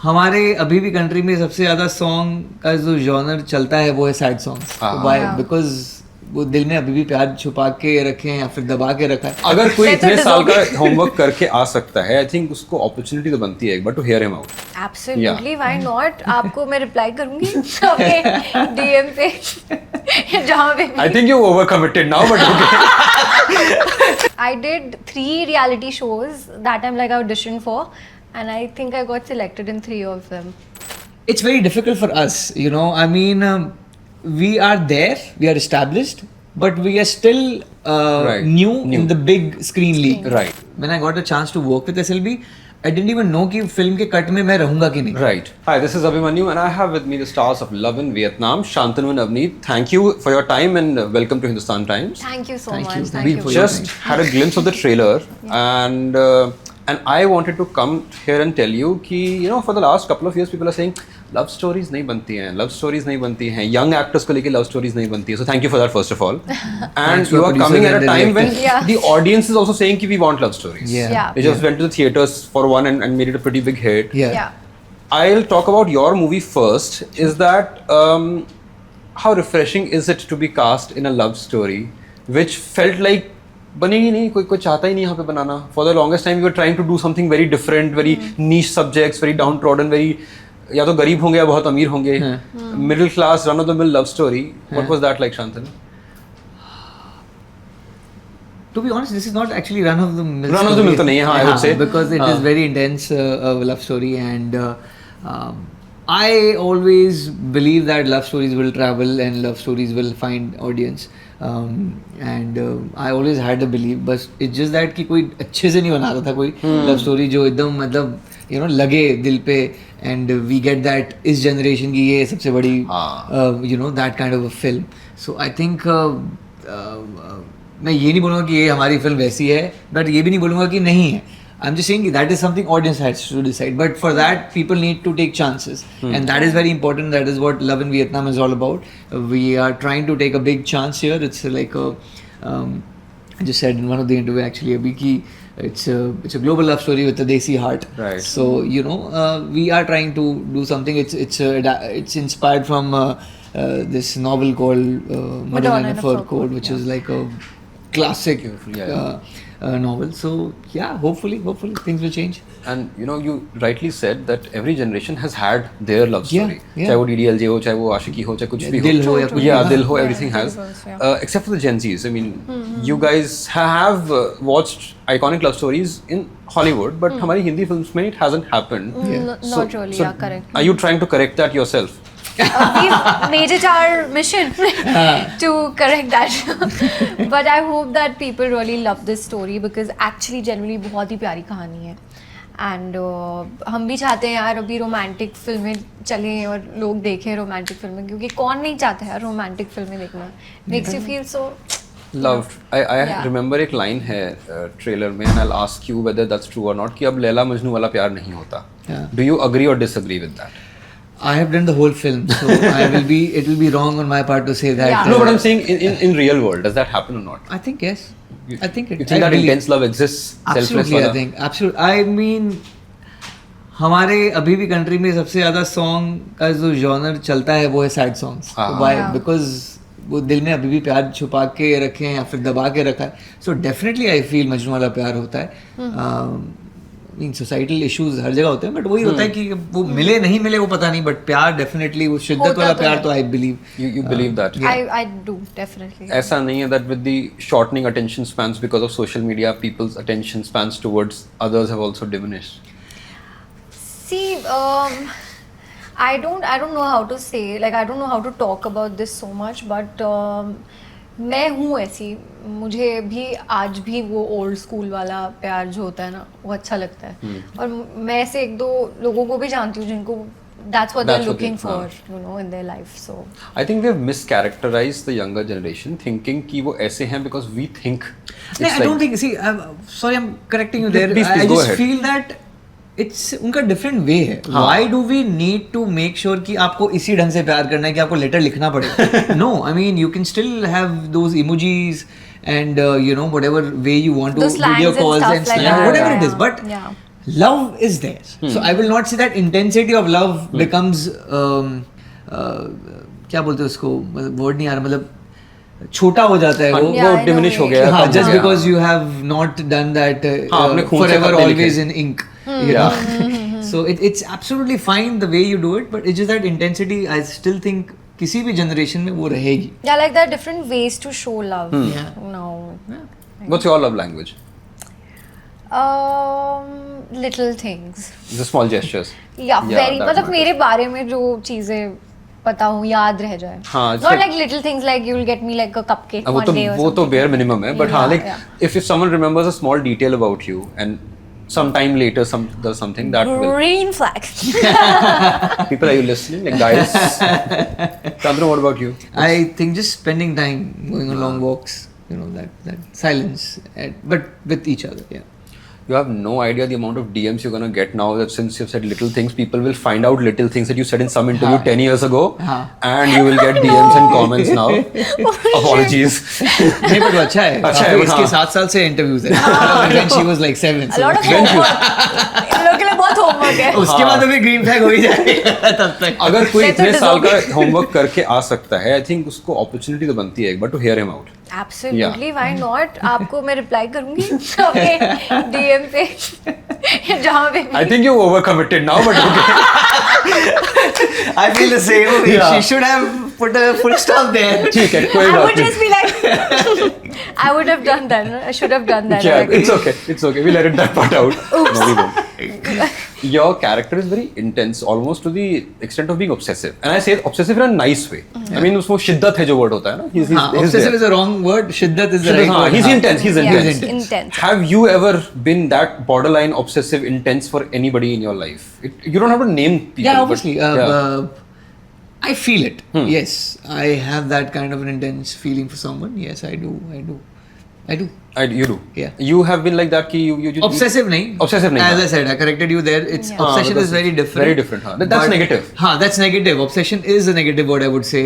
हमारे अभी भी कंट्री में सबसे ज्यादा सॉन्ग का जो जॉनर चलता है वो है सैड सॉन्ग्स. व्हाई? बिकॉज वो दिल में अभी भी प्यार छुपा के रखे हैं या फिर दबा के रखा है. अगर कोई इतने साल का होमवर्क करके आ सकता है, आई थिंक उसको अपॉर्चुनिटी तो बनती है एक बार to hear him out. Absolutely, why not. आपको मैं रिप्लाई करूंगी अपने डीएम पे जहां पे. I think you over committed now but okay. I did 3 reality shows that I'm like auditioned for, and I think I got selected in 3 of them. It's very difficult for us, you know. I mean, we are there, we are established, but we are still Right. new in the big screen league. Right. When I got a chance to work with SLB, I didn't even know कि film के cut में मैं रहूंगा कि नहीं. Right. Hi, this is Abhimanyu and I have with me the stars of Love in Vietnam, Shantanu and Avneet. Thank you for your time and welcome to Hindustan Times. Thank you so Thank much. you. Thank We you. for your Just had a glimpse of the trailer and I wanted to come here and tell you कि you know for the last couple of years people are saying love stories नहीं बनती हैं, love stories नहीं बनती हैं, young actors को लेके love stories नहीं बनती है. So thank you for that first of all. And you are coming at a time when the audience is also saying कि we want love stories. Yeah. They just went to the theaters for one and made it a pretty big hit. Yeah. I'll talk about your movie first. Is that how refreshing is it to be cast in a love story which felt like बनेगी नहीं, कोई चाहता ही नहीं यहाँ पे बनाना. For the longest time we were trying to do something very different, very niche subjects, very downtrodden, very या तो गरीब होंगे या बहुत अमीर होंगे. Middle class run of the mill love story. What was that like, Shantanu? To be honest, this is not actually run of the mill. Run of the mill तो नहीं है, हाँ, I would say. Because it is very intense love story, and I always believe that love stories will travel and love stories will find audience. And I always had the belief, but it's just that कि कोई अच्छे से नहीं बनाता था कोई love story जो एकदम मतलब you know लगे दिल पे, and we get that इस generation की ये सबसे बड़ी you know that kind of a film. So I think मैं ये नहीं बोलूँगा कि ये हमारी फिल्म वैसी है, बट ये भी नहीं बोलूँगा कि नहीं है. I'm just saying that is something audience has to decide. But for that, people need to take chances, and that is very important. That is what Love in Vietnam is all about. We are trying to take a big chance here. It's like a, I just said in one of the interview actually, Abhi, ki it's a global love story with a desi heart. Right. So you know, we are trying to do something. It's inspired from this novel called Madonna and a Fur Coat, which is like a classic novel. So yeah, hopefully things will change. And you know, you rightly said that every generation has had their love story. Yeah. चाहे वो DDLJ हो, चाहे वो आशिकी हो, चाहे कुछ भी दिल हो. हो या कुछ Yeah, भी. दिल हो, everything has. Except for the Gen Zs. I mean, you guys have watched iconic love stories in Hollywood, but हमारी हिंदी films में it hasn't happened. Not really, yeah, correct. Are you trying to correct that yourself? We've made it our mission to correct that. But I hope that people really love this story because actually generally बहुत ही प्यारी कहानी है. And हम भी चाहते हैं यार अभी रोमांटिक फिल्में चलें और लोग देखें रोमांटिक फिल्में, क्योंकि कौन नहीं चाहता है यार रोमांटिक फिल्में देखना. Makes you feel so Loved. I remember एक line है ट्रेलर में, and I'll ask you whether that's true or not, कि अब लैला मजनू वाला प्यार नहीं होता. Do you agree or disagree with that? I have done the whole film, so it will be wrong on my part to say that. Yeah. No, but I'm saying in real world, does that happen or not? I think yes. I think it. You think that intense love exists? Selfless Absolutely, I वाला? think. Absolutely. I mean, हमारे अभी भी country में सबसे ज्यादा song का जो genre चलता है वो है सैड सॉन्ग्स. Why? Because वो दिल में अभी भी प्यार छुपा के रखे हैं या फिर दबा के रखा है. So definitely I feel Majnu वाला प्यार होता है. सोसाइटल इश्यूज हर जगह होते हैं, बट वही होता है कि वो मिले नहीं मिले वो पता नहीं, बट प्यार डेफिनेटली वो शिद्दत वाला प्यार तो I believe. You believe that? I do definitely. ऐसा नहीं है that with the shortening attention spans because of social media, people's attention spans towards others have also diminished. See, I don't know how to say, like I don't know how to talk about this so much, but मैं हूँ ऐसी, मुझे भी आज भी वो old school वाला प्यार जो होता है ना वो अच्छा लगता है. और मैं ऐसे 1-2 लोगों को भी जानती हूँ जिनको that's what they're looking for, you know, in their life. So I think we have mischaracterized the younger generation thinking कि वो ऐसे हैं because we think. No, I don't think. See, sorry, I'm correcting you there. Please, I go just ahead. feel that it's उनका different way है. Why do we need to make sure कि आपको इसी ढंग से प्यार करना है कि आपको लेटर लिखना पड़े? No, I mean you can still have those emojis and you know whatever way you want to Those slangs video and calls stuff and like slang, that. whatever it Yeah. is. But Yeah. love is there. So I will not say that intensity of love becomes क्या बोलते हैं उसको, word नहीं आ रहा, मतलब छोटा हो जाता है वो. Yeah, I वो know डिमिनिश हो it. गया. हाँ, कम हो just गया. because you have not done that आपने खून से forever खत नहीं always लिखे. in ink. You Yeah. know? So it's absolutely fine the way you do it, but it's just that intensity. I still think किसी भी generation में वो रहेगी. Yeah, like there are different ways to show love. Yeah. No. What's your love language? Little things. The small gestures. Yeah, very. that मतलब matters. मेरे बारे में जो चीजें पता हो, याद रह जाए. हाँ, it's Not like- like little things like you'll get me like a cupcake वो one तो day or वो तो something. bare minimum है, but हाँ, Yeah, like yeah. if someone remembers a small detail about you and some time later does something that will. Green flag. People, are you listening? Like guys, Chandra, what about you? I think just spending time going on long walks, you know, that silence, but with each other. Yeah. You have no idea the amount of DMs you're gonna get now that since you've said little things, people will find out little things that you said in some interview हाँ. 10 years ago, हाँ. and you will get DMs and comments now. Apologies. नहीं but वो अच्छा है. अच्छा है, काफी इसके हाँ. 7 साल से इंटरव्यूज है. When she was like 7. A lot of homework. इन लोगों के लिए बहुत homework है. उसके बाद अभी ग्रीन फ्लैग हो ही जाएगा तब तक. अगर कोई मैं तो इतने साल का deserve होमवर्क करके आ सकता है, I think उसको opportunity तो बनती है एक बार to hear him out. Absolutely, why not? आपको मैं रिप्लाई करूंगी अपने DM पे जहाँ पे I think you overcommitted now, but okay. I feel the same. Yeah. She should have put a full stop there. ठीक है, कोई I बात would नहीं. just be like, I would have done that. No? I should have done that. Yeah, I it's okay. It's okay. We'll edit that part out. No, we won't. Your character is very intense, almost to the extent of being obsessive. And I say obsessive in a nice way. I mean, उसमें शिद्दत है जो word होता है ना. He's हाँ, obsessive is a wrong word. शिद्दत is the right हाँ, word. he's हाँ. intense. He's Yeah, intense. intense. Have you ever been that borderline obsessive intense for anybody in your life? You don't have to name people. Yeah, but- obviously. I feel it. Yes, I have that kind of an intense feeling for someone. Yes, I do. You do. Yeah. You have been like that. कि you Obsessive nahi. Obsessive nahi, As हाँ. I said, I corrected you there. It's Yeah. obsession because is very it's different. very different, हाँ. That's negative. हाँ, that's negative. Obsession is a negative word, I would say,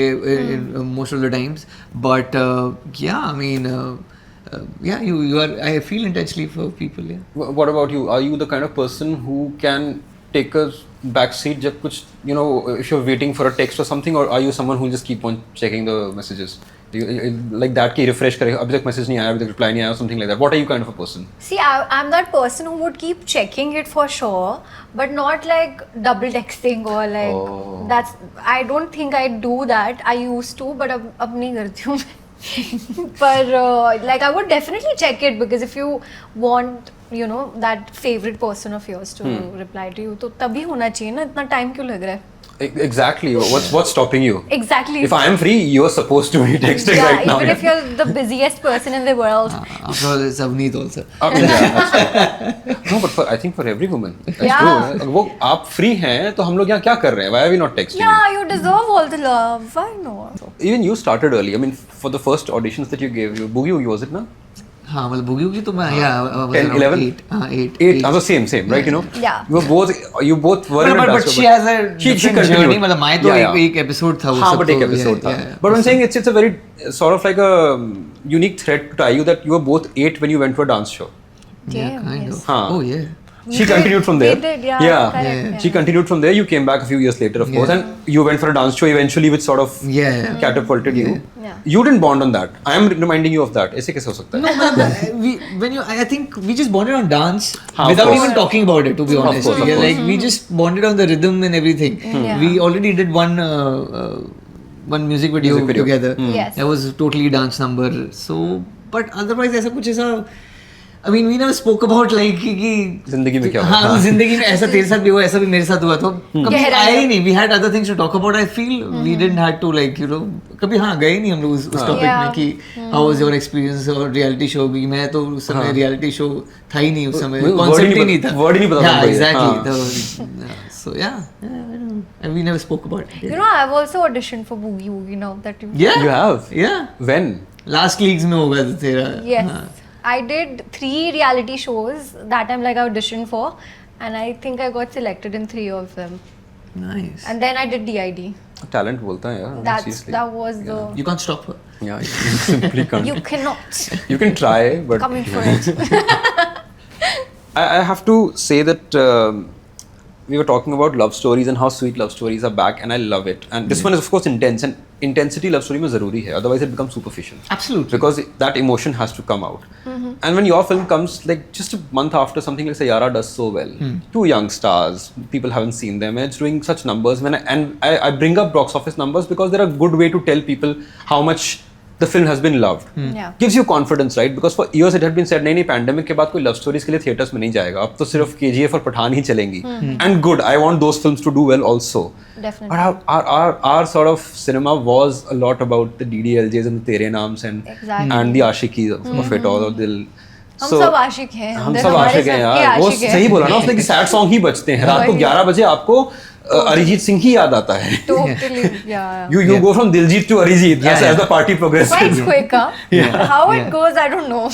most of the times. But yeah, I mean, yeah, you are. I feel intensely for people. Yeah. What about you? Are you the kind of person who can take a back seat जब कुछ, you know, if you're waiting for a text or something, or are you someone who just keep on checking the messages? Like that कि refresh करेगा, अभी तक message नहीं आया, अभी तक reply नहीं आया, something like that. What are you kind of a person? See, I'm that person who would keep checking it for sure, but not like double texting or like Oh. that's. I don't think I do that. I used to, but अब नहीं करती हूँ. But like I would definitely check it because if you want, you know, that favorite person of yours to reply to you, तो तभी होना चाहिए ना. इतना time क्यों लग रहा है? Exactly. What's stopping you? Exactly. If I am free, you're supposed to be texting yeah, right now. even if you're the busiest person in the world. After all, it's Avneet also. Yeah, that's true. No, but I think for every woman. That's Yeah. true. अगर वो आप free हैं तो हम लोग यहाँ क्या कर रहे हैं? Why are we not texting? Yeah, you deserve all the love. Why not? Even you started early. I mean, for the first auditions that you gave, Boogie Woogie was it ना? हाँ, मतलब boogie woogie तो मैं yeah, 10, 11? 8. हाँ, 8. 8. Also same, right? You know. Yeah. You both were in But industry, she has a she different continued. journey. मतलब मैं तो Yeah, yeah. एक episode था. वो हाँ, सब but एक तो, episode yeah, था. yeah. But I'm saying it's a very sort of like a unique thread to tie you that you were both 8 when you went to a dance show. Yeah, Damn, kind yes. of. हाँ. Oh yeah. She continued from there. We did, yeah, correct, She continued from there. You came back a few years later, of course, Yeah. and you went for a dance show eventually, which sort of Yeah. catapulted you. Yeah. You didn't bond on that. I am reminding you of that. ऐसे कैसे हो सकता है? No, man, I think we just bonded on dance हाँ, of without course. even talking about it. To be honest, course, of yeah, course. like we just bonded on the rhythm and everything. Yeah. We already did one music video Music video. together. Yes. That was totally dance number. So, but otherwise ऐसा कुछ ऐसा. I mean, we never spoke about like कि जिंदगी में क्या हुआ? हाँ, जिंदगी में ऐसा तेरे साथ भी हुआ, ऐसा भी मेरे साथ हुआ, तो कभी गहराई आया ही में। नहीं. We had other things to talk about. I feel we didn't have to like, you know, कभी हाँ गए नहीं हम लोग उस टॉपिक Yeah. में कि how was your experience और रियलिटी शो भी. मैं तो उस समय रियलिटी शो था ही नहीं, उस समय word ही कॉन्सेप्ट ही नहीं नहीं था. word ही नहीं पता था Yeah, मुझे. exactly. So yeah, I don't know. And we never spoke about it. You know, I've also auditioned for Boogie Woogie now that you. Yeah. You have? Yeah. When? Last leagues में होगा तो तेरा. Yes. हाँ. I did 3 reality shows that time, like I auditioned for, and I think I got selected in 3 of them. Nice. And then I did DID. Talent बोलता है यार. Seriously. That was the. You can't stop her. Yeah, you simply can't. You cannot. You can try, but Coming for it. I have to say that we were talking about love stories and how sweet love stories are back, and I love it. And this one is of course intense, and intensity love story mein zaruri hai, otherwise it becomes superficial. Absolutely. Because that emotion has to come out. And when your film comes like just a month after something like Sayara does so well, two young stars, people haven't seen them, and it's doing such numbers. I bring up box office numbers because they're a good way to tell people how much the film has been loved. Yeah. Gives you confidence, right? Because for years it had been said, नहीं pandemic के बाद कोई love stories के लिए theatres में नहीं जाएगा, अब तो सिर्फ KGF और पठान ही चलेंगी. And good, I want those films to do well also. Definitely. But our sort of cinema was a lot about the DDLJs and the Tere Naams and the Ashiki of it all. हम सब आशिक हैं. हम सब आशिक हैं यार. वो सही बोला ना उसने कि सैड सॉन्ग ही बजते हैं रात को 11 बजे, आपको अरिजीत सिंह ही याद आता है. Totally, yeah. You go from Diljit to Arijit as the party progresses. Quite quick, huh? How it goes, I don't know.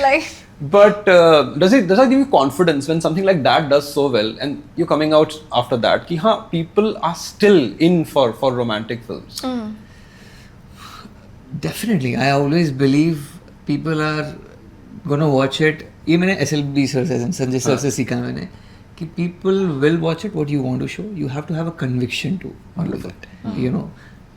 Like. But does that give you confidence when something like that does so well, and you're coming out after that कि हाँ people are still in for romantic films? Definitely, I always believe people are gonna watch it. ये मैंने SLB sir से Sanjay sir से सीखा मैंने कि people will watch it what you want to show. You have to have a conviction to all of it, you know.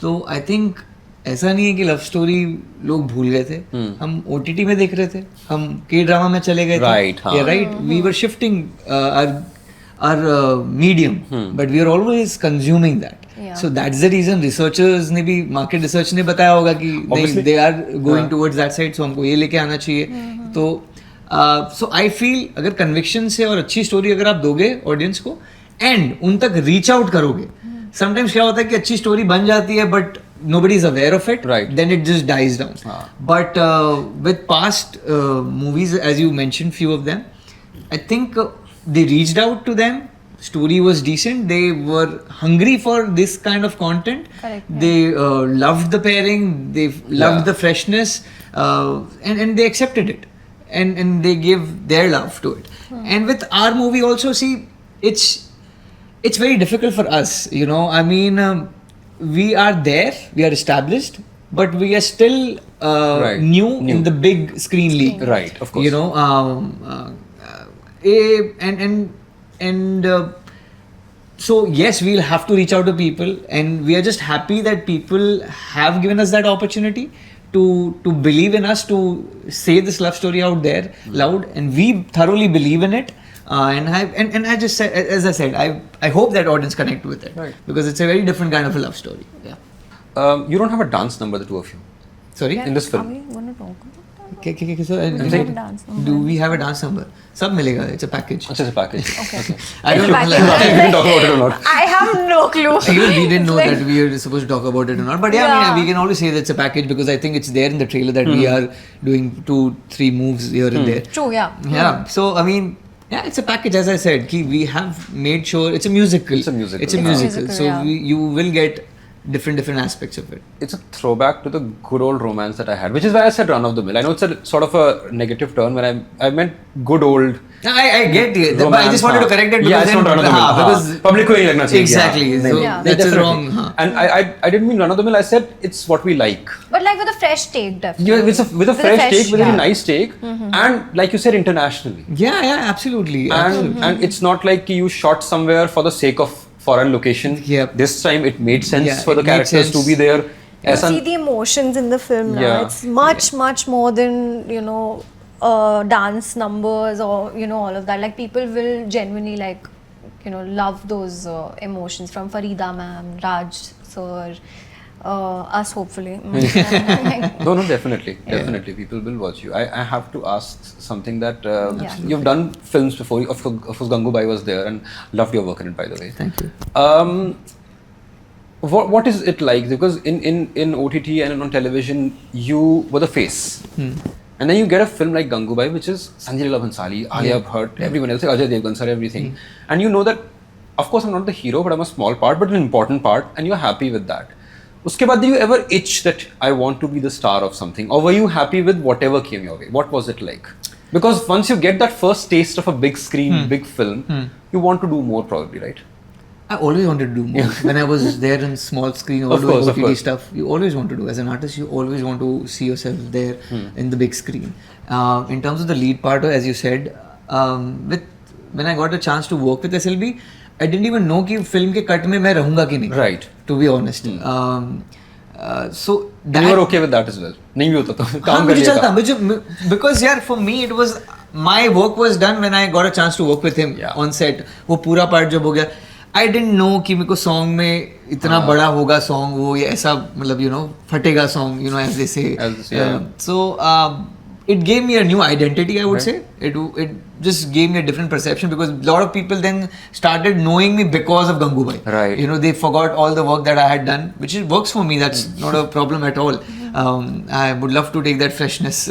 तो I think ऐसा नहीं है कि लव स्टोरी लोग भूल गए थे. हम OTT में देख रहे थे, हम K-ड्रामा में चले गए थे. Right, हाँ. Yeah, right. We were shifting our medium, but we are always consuming that. Yeah. So that's the reason researchers ने भी market research ने बताया होगा कि नहीं, they are going towards that side, so हमको ये लेके आना चाहिए. तो so I feel अगर conviction से और अच्छी story अगर आप दोगे audience को and उन तक reach out करोगे, sometimes क्या होता है कि अच्छी story बन जाती है but nobody is aware of it, right? Then it just dies down. But with past movies, as you mentioned, few of them, I think they reached out to them. Story was decent. They were hungry for this kind of content. Correct, yeah. They loved the pairing. They loved the freshness, and they accepted it, and they gave their love to it. And with our movie also, see, it's very difficult for us. You know, I mean. We are there, we are established, but we are still new in the big screen league. Right, of course. You know, so yes, we'll have to reach out to people, and we are just happy that people have given us that opportunity to believe in us, to say this love story out there loud, and we thoroughly believe in it. And I just said, as I said, I hope that audience connect with it, right? Because it's a very different kind of a love story. Yeah. You don't have a dance number, the two of you. Sorry. In this film. Are we going to talk about that? So, We have a dance number. do we have a dance number? Sab milega. It's a package. It's a package. Okay. I don't It's a know. package. You can talk about it or not. I have no clue. Even we didn't know It's like- that we were supposed to talk about it or not. But yeah, I mean, we can always say that it's a package because I think it's there in the trailer that we are doing 2-3 moves here and there. True, yeah. Yeah. So I mean, yeah, it's a package. As I said, ki we have made sure it's a musical. It's a musical. It's a It's a musical. musical, So yeah. you will get different aspects of it. It's a throwback to the good old romance that I had, which is why I said run of the mill. I know it's a sort of a negative term when I meant good old. I get it, but I just wanted to correct it because yeah, it's not run of the mill. because public को ही लगना चाहिए. exactly. Yeah. So Yeah. that's a Definitely. wrong. हाँ. And I didn't mean run of the mill. I said it's what we like. But like with a fresh take, definitely. Yeah, with a fresh take, with a yeah. nice take, and like you said, internationally. Yeah, absolutely. And it's not like you shot somewhere for the sake of foreign location. Yep. This time it made sense Yeah, for the it made characters to sense. be there. You see the emotions in the film now. Yeah. It's much more than, you know, Dance numbers or all of that. Like people will genuinely love those emotions from Farida ma'am, Raj sir, us hopefully. No, definitely. People will watch you. I have to ask something that you've done films before. Of course, Gangubai was there and loved your work in it, by the way. Thank you. What is it like? Because in OTT and on television, you were the face. And then you get a film like Gangubai, which is Sanjay Leela Bhansali, Alia Bhatt, everyone else, like Ajay Devgan sir, everything. And you know that, of course, I'm not the hero, but I'm a small part, but an important part, and you're happy with that. Uske baad, did you ever itch that I want to be the star of something? Or were you happy with whatever came your way? What was it like? Because once you get that first taste of a big screen, big film, you want to do more probably, right? I always wanted to do more. When I was there in small screen or doing OTT stuff, you always want to do. As an artist, you always want to see yourself there in the big screen. In terms of the lead part, as you said, with when I got a chance to work with SLB, I didn't even know कि film के cut में मैं रहूँगा कि नहीं. Right. To be honest. So And that you were okay with that as well. नहीं भी होता तो हाँ, काम कर मुझे लिया चलता था. मुझे because यार for me it was my work was done when I got a chance to work with him Yeah. on set. वो पूरा part जब हो गया, I didn't know कि मेरे को song में इतना बड़ा होगा song वो ये ऐसा मतलब you know फटेगा song you know as they say. As they say, yeah. So it gave me a new identity, I would say. It just gave me a different perception because a lot of people then started knowing me because of Gangubai. Right. You know, they forgot all the work that I had done, which works for me. That's not a problem at all. I would love to take that freshness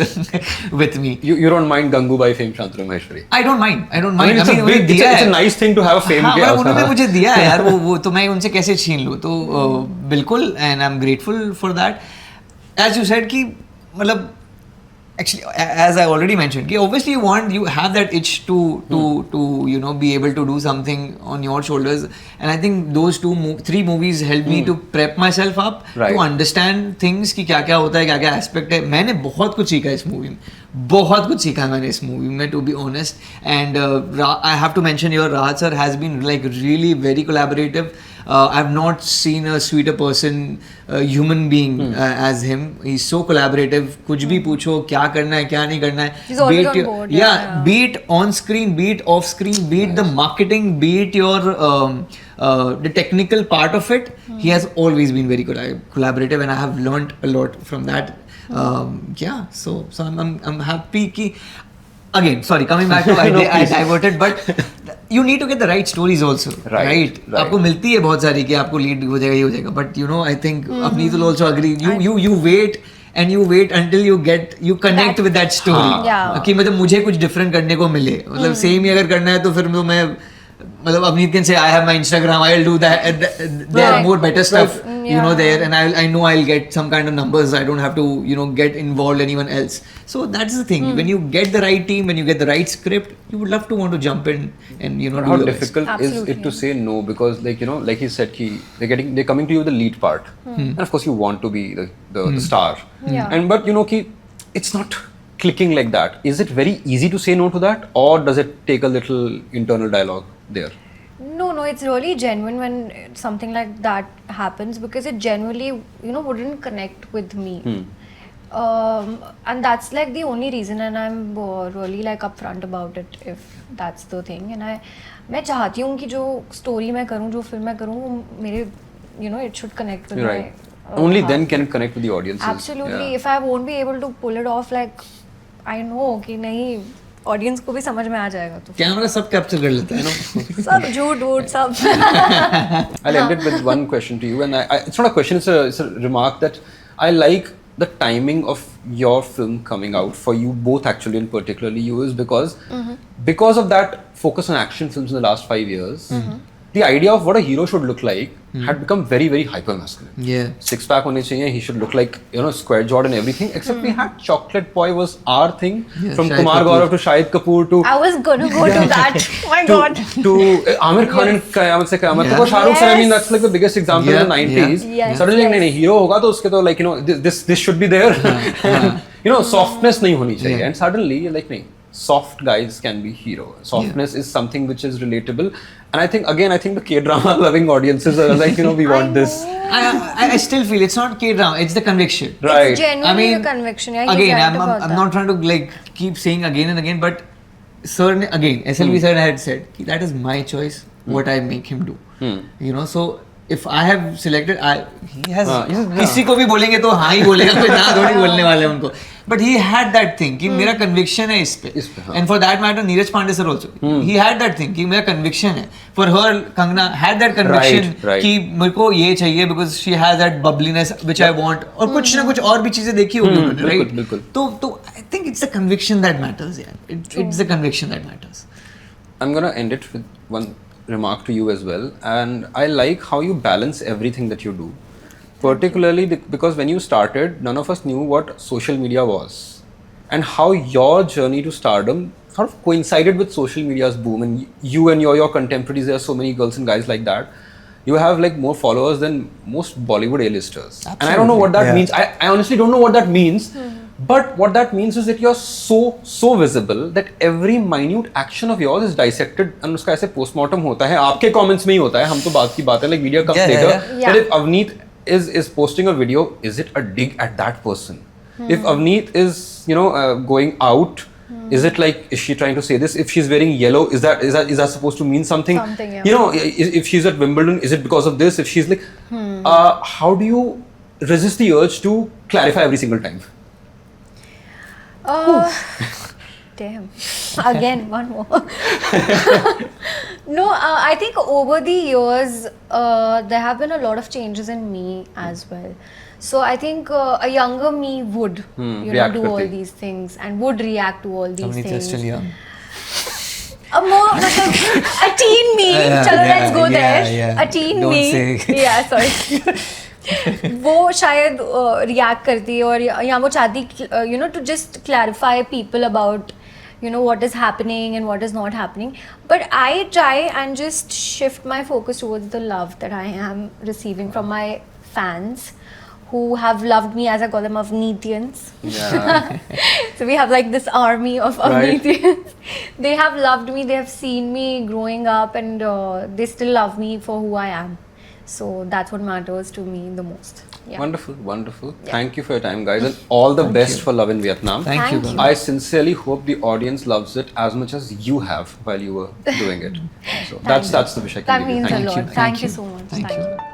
with me. You don't mind Gangubai fame, Shantanu Maheshwari. I don't mind. I don't I mind. mean, it's a उन्होंने big, दिया it's a है। nice thing to have a fame. हाँ, के मतलब also. उन्होंने मुझे दिया है यार वो तो मैं उनसे कैसे छीन लूँ तो बिल्कुल and I'm grateful for that. As you said कि मतलब actually as I already mentioned कि obviously you have that itch to you know be able to do something on your shoulders, and I think those 3 movies helped me to prep myself up Right. to understand things कि क्या क्या होता है क्या क्या aspect है. मैंने बहुत कुछ सीखा इस मूवी में, बहुत कुछ सीखा मैंने इस मूवी में to be honest, and I have to mention here Rahat sir has been like really very collaborative. I've not seen a sweeter person, human being as him. He's so collaborative. कुछ भी पूछो क्या करना है क्या नहीं करना है. He's always Be it on your- board, Yeah, yeah. be it on screen, be it off screen, be it the marketing, be it your the technical part of it. He has always been very collaborative, and I have learned a lot from that. Yeah, so I'm happy कि again, sorry, coming back to I diverted, but you need to get the right stories also, Right, right? right. आपको मिलती है बहुत सारी कि आपको lead हो जाएगा ये हो जाएगा, but you know I think Avneet will also agree. You wait and you wait until you connect with that story. Yeah. कि मतलब मुझे कुछ different करने को मिले, मतलब same ही अगर करना है तो फिर तो मैं मतलब Avneet can say I have my Instagram, I'll do that. There are Right. more better stuff, you know, Yeah. there, and I know I'll get some kind of numbers. I don't have to, you know, get involved anyone else. So that's the thing. When you get the right team, when you get the right script, you would love to want to jump in and you know But do how your best. difficult is it Absolutely. to say no? Because like you know, like he said, they're coming to you with the lead part, and of course you want to be the star. Yeah. And but you know, it's not clicking like that. Is it very easy to say no to that, or does it take a little internal dialogue there? No, it's really genuine when something like that happens because it genuinely, you know, wouldn't connect with me. And that's like the only reason, and I'm really like upfront about it if that's the thing. And मैं चाहती हूँ कि जो story मैं करूँ, जो film मैं करूँ, वो मेरे, you know, it should connect with Right. my. Only heart. then can it connect with the audiences. Absolutely. Yeah. If I won't be able to pull it off, like I know कि नहीं audience को भी समझ में आ जाएगा तो camera सब capture कर लेता है ना. सब झूठ वूठ सब. I'll end it with one question to you, and it's not a question; it's a remark that I like the timing of your film coming out for you both, actually, and particularly you, is because of that focus on action films in the last 5 years. The idea of what a hero should look like had become very, very hyper masculine. Yeah. Six pack होने चाहिए, he should look like, you know, square jawed and everything. Except we had Chocolate Boy was our thing, Yeah, from Shahid Kumar Kapoor. Gaurav to Shahid Kapoor to I was gonna go to that. Oh my god. to Amir Khan and Qayamat se Qayamat. Yeah. तो Shah Rukh Khan, I mean, Yes. that's like the biggest example in the Yeah, 90s. yeah. Yes, Suddenly, yes. नहीं hero होगा तो उसके तो like, you know, this should be there. You know, softness नहीं होनी चाहिए. Yeah. And suddenly you're like, नहीं, soft guys can be hero. Softness is something which is relatable. And I think the K-drama loving audiences are like, you know, we want this. I still feel it's not K-drama, it's the conviction. Right. It's genuinely a conviction. Yeah, he's again, right I'm about that. not trying to like keep saying again and again, but sir, again, SLV sir had said कि that is my choice, what I make him do. You know, so if I have selected, he has. किसी को भी बोलेंगे तो हाँ ही बोलेगा, कोई ना थोड़ी बोलने वाले हैं उनको. But he had that thing कि मेरा conviction है इस पे. हाँ. And for that matter, Neeraj Pandey sir also, he had that thing कि मेरा conviction है. For her, Kangana had that conviction Right. कि मेरे को ये चाहिए because she has that bubbliness which I want. और कुछ ना कुछ और भी चीजें देखी होगी उन्होंने, right? बिल्कुल. तो I think it's the conviction that matters, yeah. It's the conviction that matters. I'm gonna end it with one remark to you as well, and I like how you balance everything that you do, particularly because when you started, none of us knew what social media was, and how your journey to stardom sort of coincided with social media's boom, and you and your contemporaries, there are so many girls and guys like that. You have like more followers than most Bollywood A-listers, and I don't know what that Yeah. means. I honestly don't know what that means, But what that means is that you're so visible that every minute action of yours is dissected and उसका ऐसे postmortem होता है. आपके comments में ही होता है. हम तो बात की बात है. Like video comes Yeah, later. yeah. That if Avneet is posting a video, is it a dig at that person? If Avneet is going out, is it like, is she trying to say this? If she's wearing yellow, is that supposed to mean something? Something, yeah. If she's at Wimbledon, is it because of this? If she's like, how do you resist the urge to clarify every single time? Damn. Again, one more. No, I think over the years, there have been a lot of changes in me as well. So I think a younger me would, react do all करती. these things and would react to all these Avneet is things. still young. A more मतलब a teen me. चलो let's go there. yeah. A teen Don't me. say. Yeah, sorry. वो शायद react करती और या वो चाहती to just clarify people about what is happening and what is not happening, but I try and just shift my focus towards the love that I am receiving from my fans who have loved me, as I call them, Avneetians. Yeah. So we have like this army of Right. Avneetians. They have loved me, they have seen me growing up, and they still love me for who I am. So that's what matters to me the most. Yeah. Wonderful. Thank you for your time, guys, and all the best for Love in Vietnam. Thank you. Thank you. I sincerely hope the audience loves it as much as you have while you were doing it. So that's the wish I can That give you. means Thank a you. lot. Thank you so much. Thank you. you.